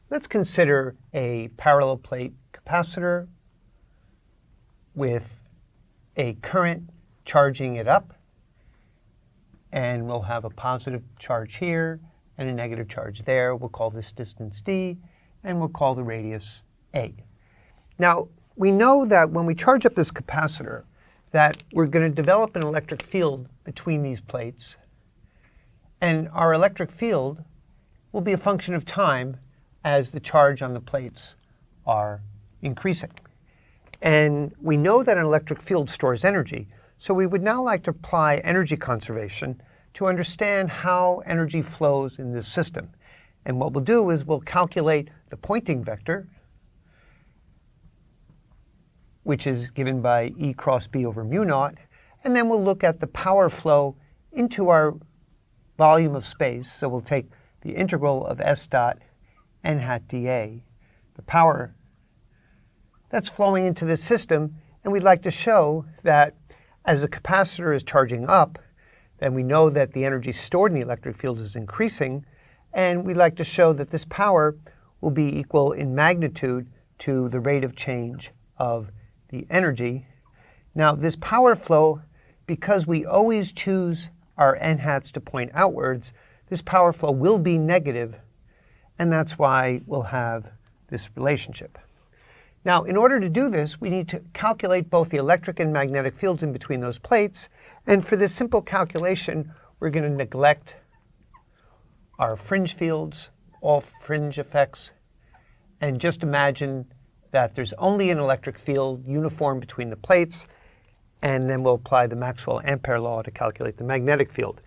Let's consider a parallel plate capacitor with a current charging it up, and we'll have a positive charge here and a negative charge there. We'll call this distance d, and we'll call the radius a. Now, we know that when we charge up this capacitor, that we're going to develop an electric field between these plates, and our electric field will be a function of time as the charge on the plates are increasing. And we know that an electric field stores energy, so we would now like to apply energy conservation to understand how energy flows in this system. And what we'll do is we'll calculate the Poynting vector, which is given by E cross B over mu naught, and then we'll look at the power flow into our volume of space. So we'll take the integral of S dot n hat dA, the power that's flowing into this system, and we'd like to show that as the capacitor is charging up, then we know that the energy stored in the electric field is increasing, and we'd like to show that this power will be equal in magnitude to the rate of change of the energy. Now, this power flow, because we always choose our n hats to point outwards, this power flow will be negative, and that's why we'll have this relationship. Now, in order to do this, we need to calculate both the electric and magnetic fields in between those plates. And for this simple calculation, we're going to neglect our fringe fields, all fringe effects, and just imagine that there's only an electric field uniform between the plates, and then we'll apply the Maxwell-Ampere law to calculate the magnetic field.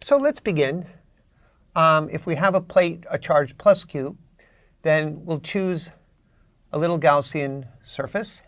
So let's begin. If we have a plate, a charge plus Q, then we'll choose a little Gaussian surface,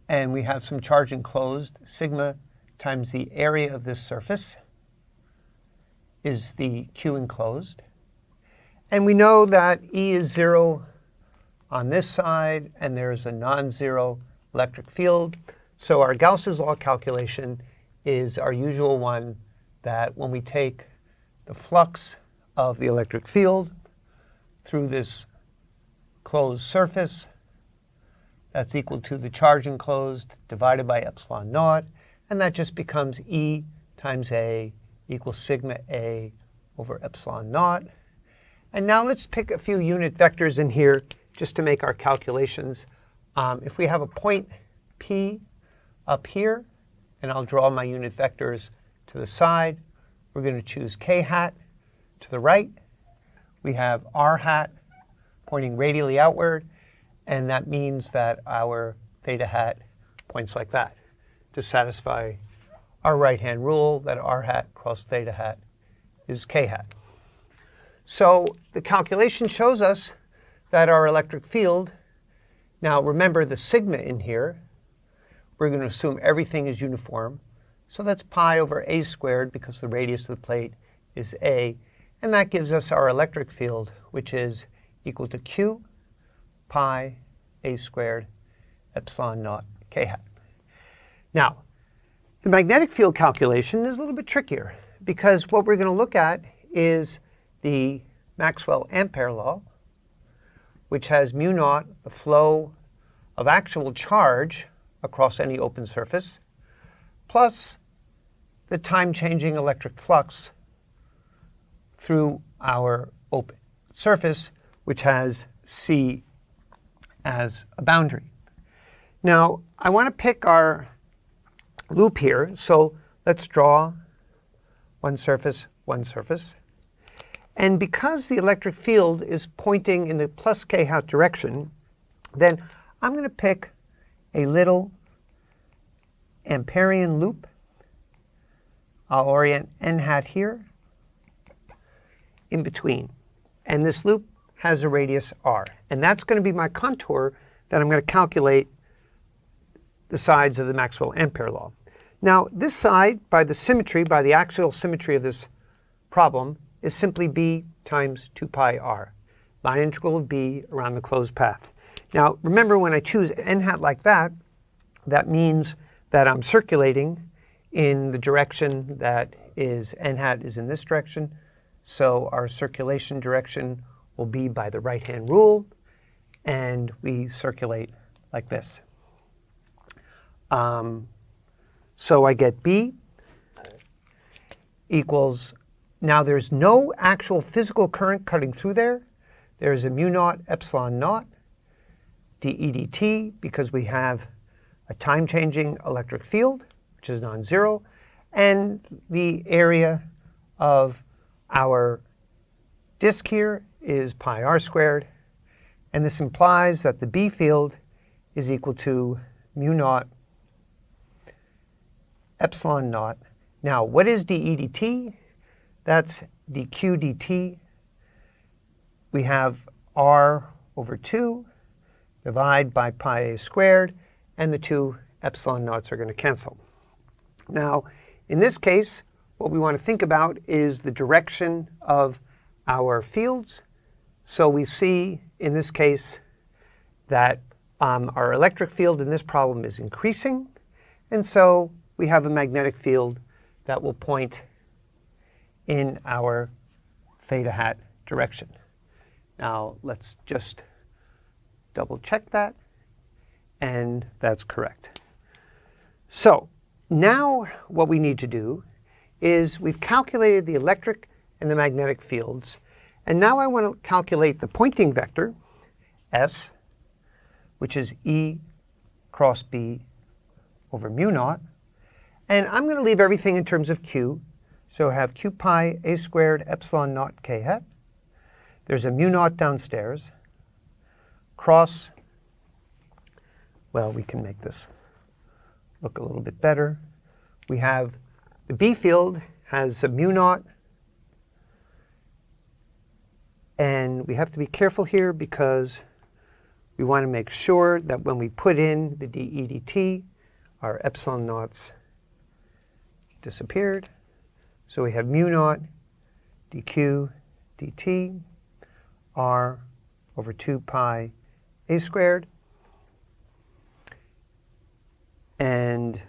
and we have some charge enclosed. Sigma times the area of this surface is the Q enclosed. And we know that E is 0 on this side, and there's a non-zero electric field. So our Gauss's law calculation is our usual one, that when we take the flux of the electric field through this closed surface, that's equal to the charge enclosed divided by epsilon naught, and that just becomes E times A equals sigma A over epsilon naught. And now let's pick a few unit vectors in here just to make our calculations. If we have a point P up here, and I'll draw my unit vectors to the side, we're going to choose K hat to the right. We have R hat pointing radially outward, and that means that our theta hat points like that to satisfy our right-hand rule that R hat cross theta hat is K hat. So the calculation shows us that our electric field, now remember the sigma in here, we're going to assume everything is uniform. So that's pi over a squared because the radius of the plate is a, and that gives us our electric field, which is equal to Q pi a squared epsilon naught K hat. Now, the magnetic field calculation is a little bit trickier because what we're going to look at is the Maxwell-Ampere law, which has mu naught, the flow of actual charge across any open surface, plus the time-changing electric flux through our open surface, which has C as a boundary. Now, I want to pick our loop here, so let's draw one surface, one surface. And because the electric field is pointing in the plus K hat direction, then I'm going to pick a little Amperian loop. I'll orient n hat here in between. And this loop has a radius r. And that's going to be my contour that I'm going to calculate the sides of the Maxwell-Ampere law. Now, this side, by the symmetry, by the axial symmetry of this problem, is simply b times 2 pi r, line integral of b around the closed path. Now, remember, when I choose n hat like that, that means that I'm circulating in the direction that is n hat is in this direction. So our circulation direction will be by the right-hand rule, and we circulate like this. So I get B equals, now there's no actual physical current cutting through there. There's a mu naught epsilon naught dE dt, because we have a time-changing electric field, which is non-zero, and the area of our disk here is pi r squared, and this implies that the B field is equal to mu naught epsilon naught. Now, what is dE dt? That's dq dt. We have r over 2, divide by pi a squared, and the two epsilon naughts are going to cancel. Now, in this case, what we want to think about is the direction of our fields. So we see, in this case, that our electric field in this problem is increasing, and so we have a magnetic field that will point in our theta hat direction. Now, let's just double check that, and that's correct. So now what we need to do is we've calculated the electric and the magnetic fields, and now I want to calculate the Poynting vector, S, which is E cross B over mu naught, and I'm going to leave everything in terms of Q, so I have Q pi a squared epsilon naught k hat. There's a mu naught downstairs, cross, well, we can make this look a little bit better. We have the B field has a mu naught, and we have to be careful here because we want to make sure that when we put in the dE dt, our epsilon naughts disappeared. So we have mu naught dq dt r over 2 pi a squared. And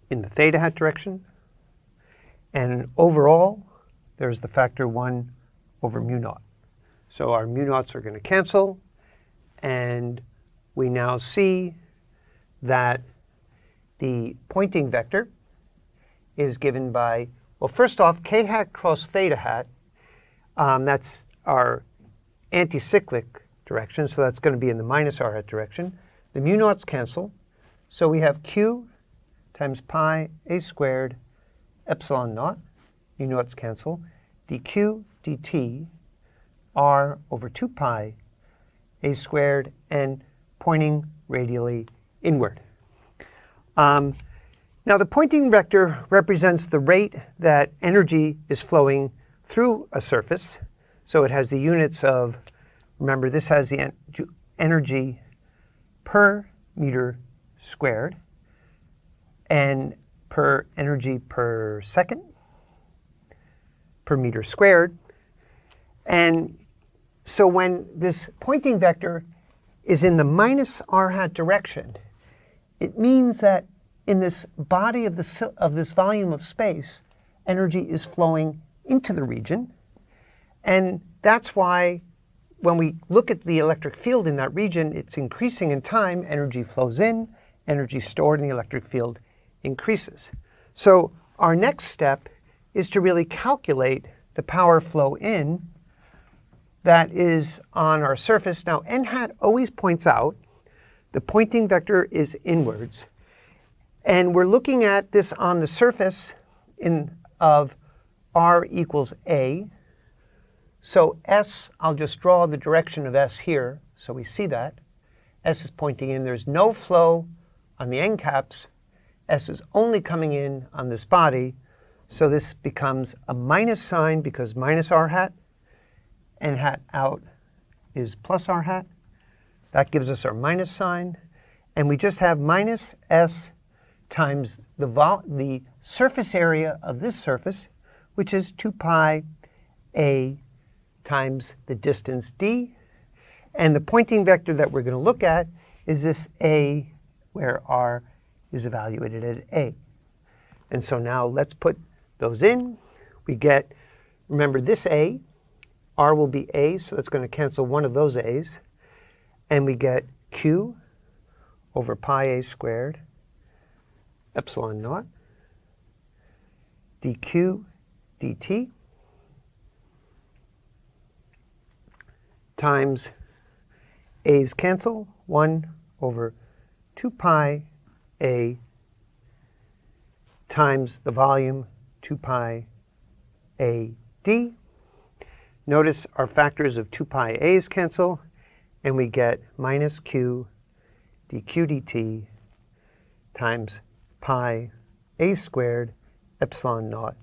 in the theta hat direction. And overall, there's the factor 1 over mu naught. So our mu naughts are going to cancel, and we now see that the Poynting vector is given by, well, first off, k hat cross theta hat. That's our anticyclic direction, so that's going to be in the minus r hat direction. The mu naughts cancel, so we have q times pi a squared epsilon naught, mu naughts cancel, dq dt r over 2 pi a squared, and pointing radially inward. Now the Poynting vector represents the rate that energy is flowing through a surface. So it has the units of, remember, this has the energy per meter squared and per energy per second per meter squared. And so when this Poynting vector is in the minus r hat direction, it means that in this body of this volume of space, energy is flowing into the region. And that's why when we look at the electric field in that region, it's increasing in time. Energy flows in, energy stored in the electric field increases. So our next step is to really calculate the power flow in that is on our surface. Now, n hat always points out. The Poynting vector is inwards. And we're looking at this on the surface of r equals a. So S, I'll just draw the direction of S here, so we see that. S is pointing in. There's no flow on the end caps. S is only coming in on this body. So this becomes a minus sign because minus r hat, n hat out is plus r hat. That gives us our minus sign. And we just have minus S times the surface area of this surface, which is 2 pi a times the distance d. And the Poynting vector that we're going to look at is this a, where r is evaluated at a. And so now let's put those in. We get, remember this A, R will be A, so it's going to cancel one of those A's. And we get Q over pi A squared epsilon naught dq dt times A's cancel, 1 over 2 pi A times the volume, 2 pi A d. Notice our factors of 2 pi A's cancel, and we get minus Q dq dt times pi A squared epsilon naught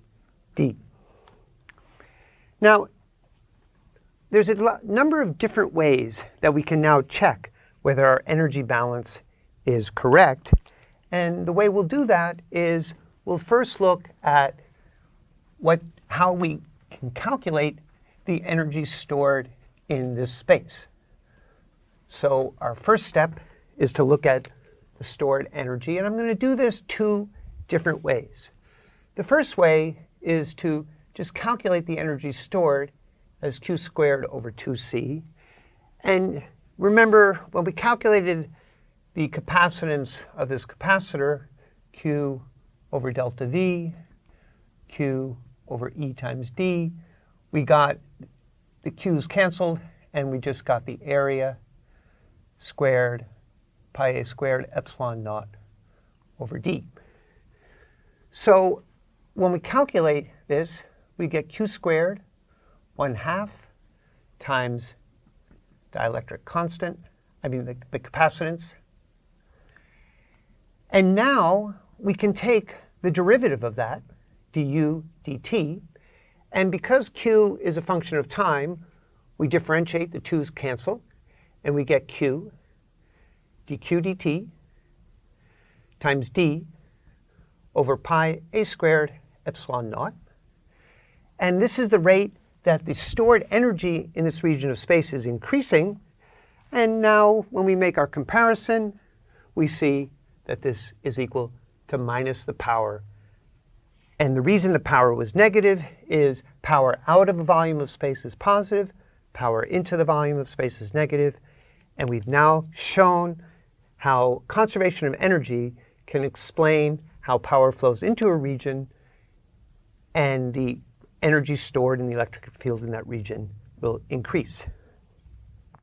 d. Now, there's a number of different ways that we can now check whether our energy balance is correct. And the way we'll do that is we'll first look at how we can calculate the energy stored in this space. So our first step is to look at the stored energy, and I'm going to do this two different ways. The first way is to just calculate the energy stored as Q squared over 2C. And remember, when we calculated the capacitance of this capacitor, Q over delta V, Q over E times D, we got the Q's canceled, and we just got the area squared pi A squared epsilon naught over D. So when we calculate this, we get Q squared 1/2 times dielectric constant, the capacitance. And now we can take the derivative of that, du dt, and because Q is a function of time, we differentiate, the 2's cancel, and we get Q dq dt times d over pi A squared epsilon naught. And this is the rate that the stored energy in this region of space is increasing. And now when we make our comparison, we see that this is equal to minus the power. And the reason the power was negative is power out of the volume of space is positive, power into the volume of space is negative. And we've now shown how conservation of energy can explain how power flows into a region, and the energy stored in the electric field in that region will increase.